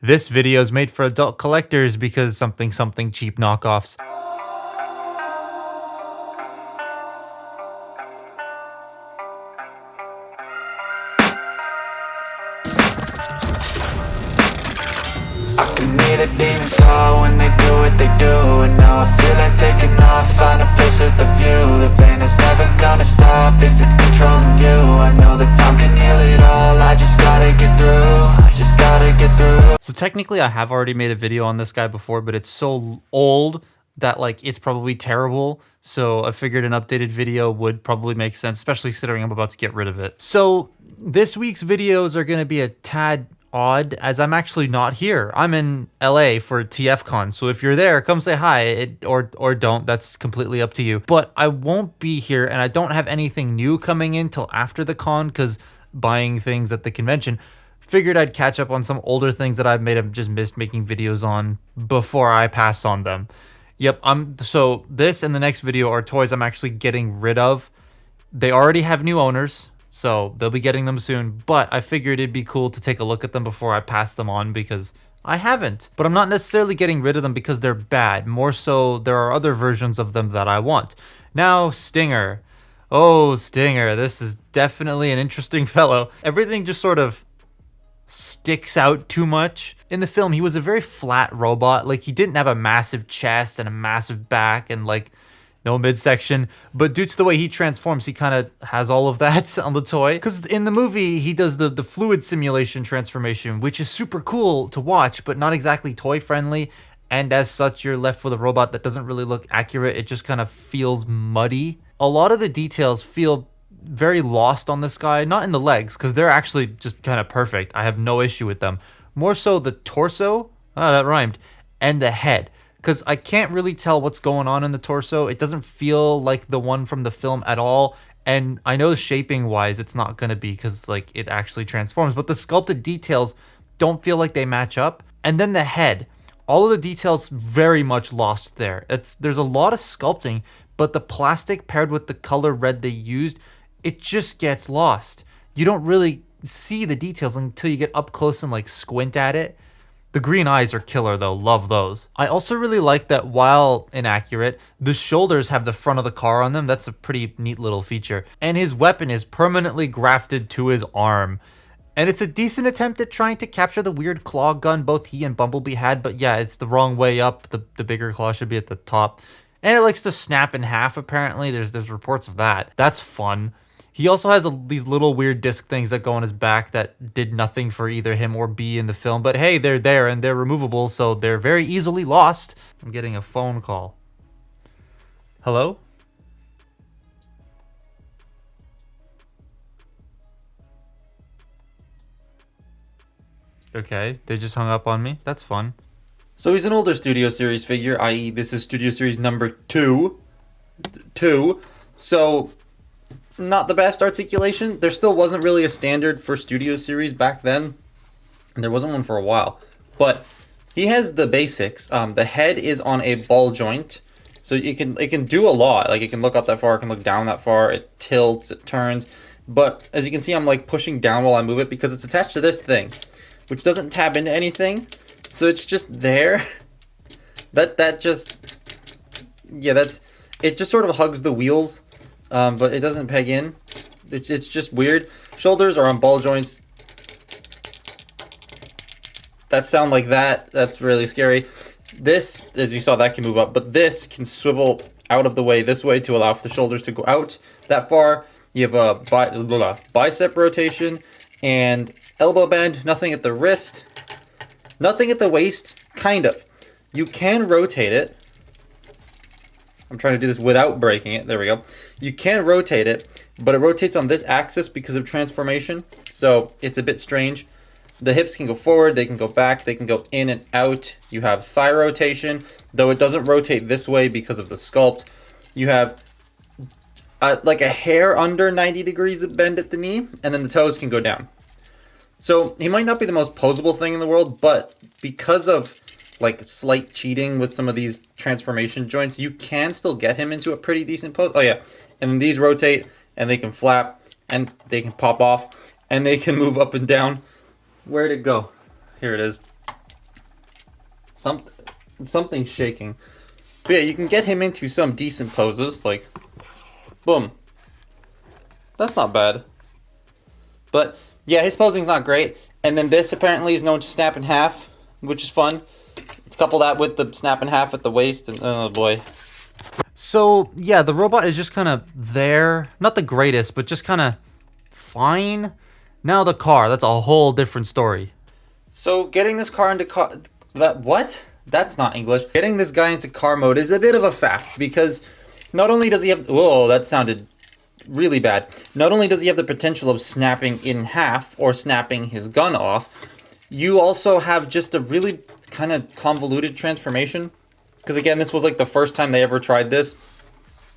This video is made for adult collectors because something cheap knockoffs. I can hear the demons call when they do what they do. And now I feel like taking off, find a place with a view. The pain is never gonna stop if it's controlling you. I know that time can heal it all, I just gotta get through. I just gotta get through. So technically I have already made a video on this guy before, but it's so old that like it's probably terrible. So I figured an updated video would probably make sense, especially considering I'm about to get rid of it. So this week's videos are going to be a tad odd as I'm actually not here. I'm in LA for TFCon. So if you're there, come say hi or don't. That's completely up to you. But I won't be here and I don't have anything new coming in till after the con because buying things at the convention. Figured I'd catch up on some older things that I've just missed making videos on before I pass on them. Yep, so this and the next video are toys I'm actually getting rid of. They already have new owners, so they'll be getting them soon, but I figured it'd be cool to take a look at them before I pass them on because I haven't. But I'm not necessarily getting rid of them because they're bad. More so, there are other versions of them that I want. Now, Stinger. Oh, Stinger, this is definitely an interesting fellow. Everything just sort of sticks out too much. In the film, he was a very flat robot. Like, he didn't have a massive chest and a massive back and like no midsection, but due to the way he transforms, he kind of has all of that on the toy. Because in the movie, he does the fluid simulation transformation, which is super cool to watch, but not exactly toy friendly. And as such, you're left with a robot that doesn't really look accurate. It just kind of feels muddy. A lot of the details feel very lost on this guy, not in the legs, because they're actually just kind of perfect. I have no issue with them. More so the torso, that rhymed, and the head, because I can't really tell what's going on in the torso. It doesn't feel like the one from the film at all, and I know shaping wise it's not going to be because like it actually transforms, but the sculpted details don't feel like they match up. And then the head, all of the details very much lost there. There's a lot of sculpting, but the plastic paired with the color red they used, it just gets lost. You don't really see the details until you get up close and like squint at it. The green eyes are killer though, love those. I also really like that while inaccurate, the shoulders have the front of the car on them. That's a pretty neat little feature. And his weapon is permanently grafted to his arm. And it's a decent attempt at trying to capture the weird claw gun both he and Bumblebee had, but yeah, it's the wrong way up. The bigger claw should be at the top. And it likes to snap in half apparently. There's reports of that. That's fun. He also has these little weird disc things that go on his back that did nothing for either him or Bee in the film. But hey, they're there and they're removable, so they're very easily lost. I'm getting a phone call. Hello? Okay, they just hung up on me. That's fun. So he's an older Studio Series figure, i.e. this is Studio Series number 2. So not the best articulation. There still wasn't really a standard for Studio Series back then. There wasn't one for a while. But he has the basics. The head is on a ball joint. So it can do a lot. Like it can look up that far, it can look down that far, it tilts, it turns. But as you can see, I'm like pushing down while I move it because it's attached to this thing, which doesn't tab into anything. So it's just there. It just sort of hugs the wheels. But it doesn't peg in. It's just weird. Shoulders are on ball joints. That sound like that. That's really scary. This, as you saw, that can move up, but this can swivel out of the way this way to allow for the shoulders to go out that far. You have a bicep rotation and elbow bend. Nothing at the wrist. Nothing at the waist. Kind of. You can rotate it. I'm trying to do this without breaking it. There we go. You can rotate it, but it rotates on this axis because of transformation. So it's a bit strange. The hips can go forward, they can go back, they can go in and out. You have thigh rotation, though it doesn't rotate this way because of the sculpt. You have like a hair under 90 degrees of bend at the knee, and then the toes can go down. So he might not be the most posable thing in the world, but because of like slight cheating with some of these transformation joints, you can still get him into a pretty decent pose. Oh yeah, and then these rotate and they can flap and they can pop off and they can move up and down. Where'd it go? Here it is. Something's shaking. But yeah, you can get him into some decent poses, like, boom. That's not bad. But yeah, his posing's not great. And then this apparently is known to snap in half, which is fun. Couple that with the snap in half at the waist, and oh boy. So yeah, the robot is just kind of there. Not the greatest, but just kind of fine. Now the car, that's a whole different story. So getting this car into car... What? That's not English. Getting this guy into car mode is a bit of a fact, because not only does he have... Whoa, that sounded really bad. Not only does he have the potential of snapping in half or snapping his gun off, you also have just a really kind of convoluted transformation. Because again, this was like the first time they ever tried this,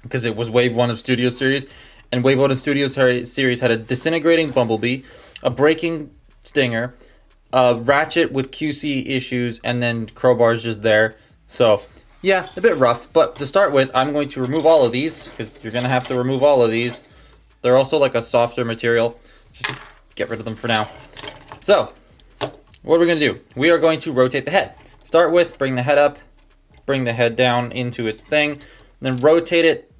because it was Wave 1 of Studio Series. And Wave 1 of Studio Series had a disintegrating Bumblebee, a braking Stinger, a Ratchet with QC issues, and then Crowbar's just there. So yeah, a bit rough. But to start with, I'm going to remove all of these, because you're going to have to remove all of these. They're also like a softer material. Just get rid of them for now. So what are we going to do? We are going to rotate the head. Start with, bring the head up, bring the head down into its thing, then rotate it,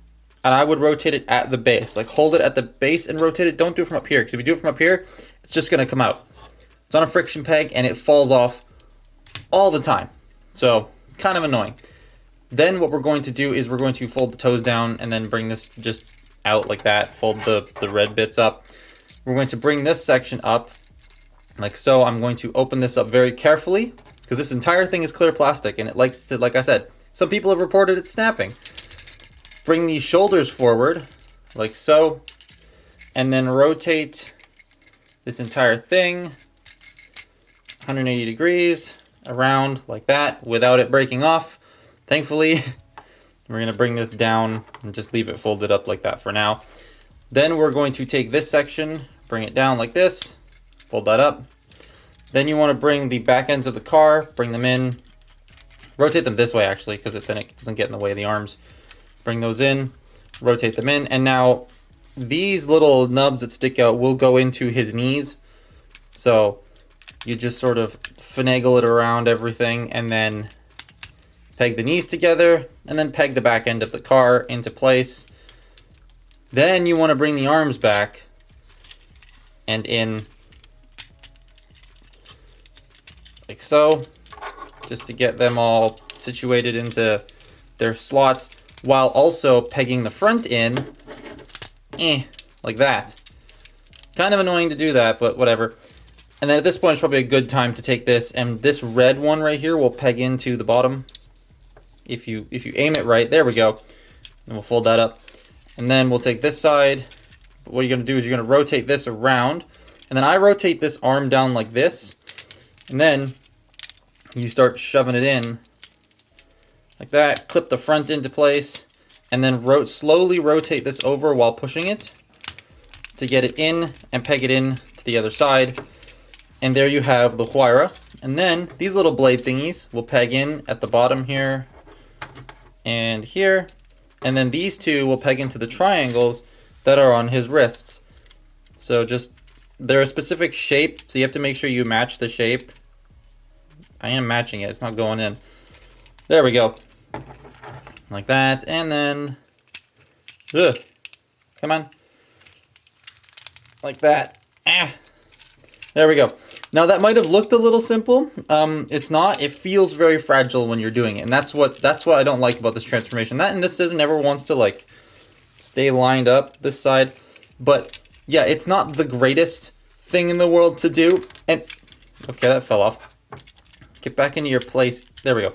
and I would rotate it at the base. Like, hold it at the base and rotate it. Don't do it from up here, because if you do it from up here, it's just going to come out. It's on a friction peg, and it falls off all the time. So, kind of annoying. Then what we're going to do is we're going to fold the toes down and then bring this just out like that. Fold the red bits up. We're going to bring this section up like so. I'm going to open this up very carefully, because this entire thing is clear plastic, and it likes to, like I said, some people have reported it snapping. Bring these shoulders forward, like so, and then rotate this entire thing 180 degrees around like that without it breaking off. Thankfully, we're going to bring this down and just leave it folded up like that for now. Then we're going to take this section, bring it down like this, fold that up. Then you want to bring the back ends of the car, bring them in, rotate them this way actually, because then it doesn't get in the way of the arms. Bring those in, rotate them in, and now these little nubs that stick out will go into his knees. So you just sort of finagle it around everything, and then peg the knees together, and then peg the back end of the car into place. Then you want to bring the arms back and in like so, just to get them all situated into their slots, while also pegging the front in, like that. Kind of annoying to do that, but whatever. And then at this point, it's probably a good time to take this, and this red one right here will peg into the bottom. If you aim it right, there we go. And we'll fold that up. And then we'll take this side. What you're gonna do is you're gonna rotate this around, and then I rotate this arm down like this, and then you start shoving it in like that. Clip the front into place, and then slowly rotate this over while pushing it to get it in and peg it in to the other side. And there you have the Huayra. And then these little blade thingies will peg in at the bottom here and here. And then these two will peg into the triangles that are on his wrists. So just, they're a specific shape, so you have to make sure you match the shape. I am matching it, it's not going in. There we go. Like that, and then, come on. Like that. There we go. Now that might have looked a little simple. It's not. It feels very fragile when you're doing it, and that's what I don't like about this transformation. That and this doesn't ever wants to like stay lined up this side, but yeah, it's not the greatest thing in the world to do. And okay, that fell off. Get back into your place. There we go.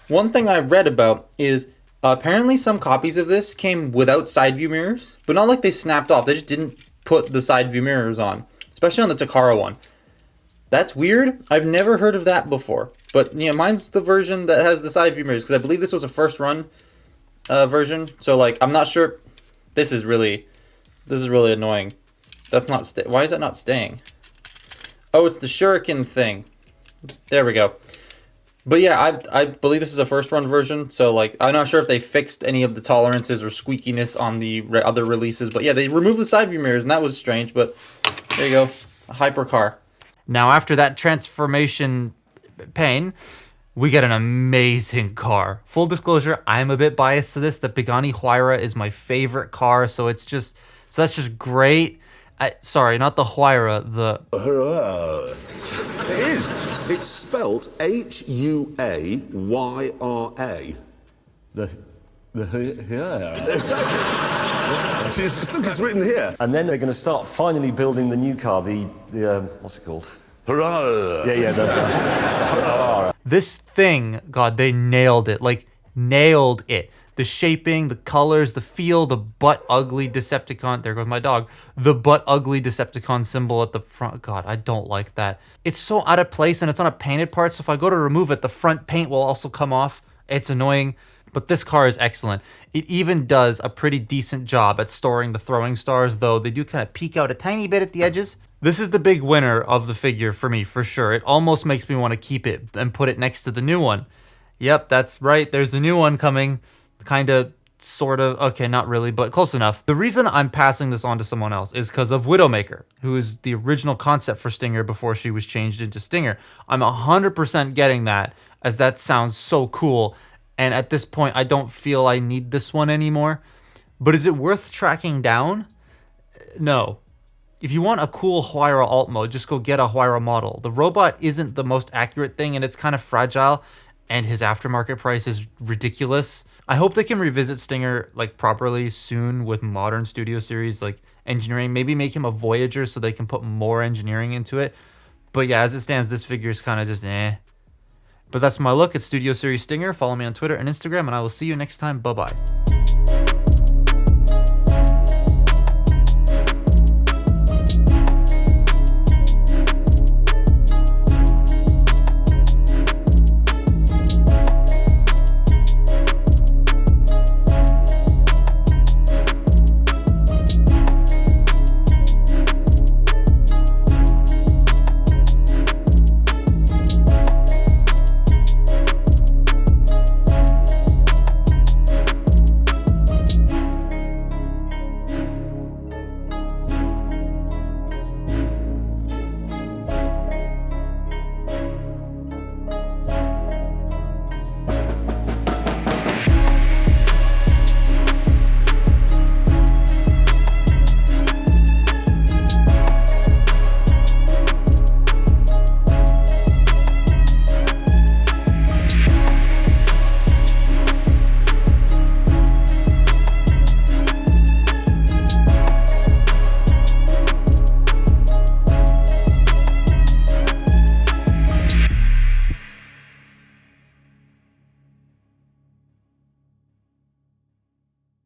One thing I read about is apparently some copies of this came without side view mirrors, but not like they snapped off. They just didn't put the side view mirrors on, especially on the Takara one. That's weird. I've never heard of that before. But yeah, mine's the version that has the side view mirrors, because I believe this was a first run version. So like, I'm not sure. This is really annoying. That's not why is that not staying? Oh, it's the shuriken thing. There we go. But yeah, I believe this is a first run version, so like I'm not sure if they fixed any of the tolerances or squeakiness on the other releases. But yeah, they removed the side view mirrors, and that was strange. But there you go, a hypercar. Now after that transformation pain, we get an amazing car. Full disclosure, I'm a bit biased to this. The Pagani Huayra is my favorite car, so that's just great. Sorry, not the Huayra, the... It is. It's spelt Huayra. Yeah. It's written here. And then they're going to start finally building the new car, the what's it called? Hurrah! Yeah. This thing, God, they nailed it. Like, nailed it. The shaping, the colors, the feel, the butt ugly Decepticon. There goes my dog. The butt ugly Decepticon symbol at the front. God, I don't like that. It's so out of place and it's on a painted part. So if I go to remove it, the front paint will also come off. It's annoying. But this car is excellent. It even does a pretty decent job at storing the throwing stars, though they do kind of peek out a tiny bit at the edges. This is the big winner of the figure for me, for sure. It almost makes me want to keep it and put it next to the new one. Yep, that's right. There's a new one coming. Kind of, sort of, okay, not really, but close enough. The reason I'm passing this on to someone else is because of Widowmaker, who is the original concept for Stinger before she was changed into Stinger. I'm 100% getting that, as that sounds so cool. And at this point, I don't feel I need this one anymore. But is it worth tracking down? No. If you want a cool Huayra alt mode, just go get a Huayra model. The robot isn't the most accurate thing, and it's kind of fragile, and his aftermarket price is ridiculous. I hope they can revisit Stinger like properly soon with modern Studio Series like engineering. Maybe make him a Voyager so they can put more engineering into it. But yeah, as it stands, this figure is kind of just eh. But that's my look at Studio Series Stinger. Follow me on Twitter and Instagram, and I will see you next time. Bye-bye.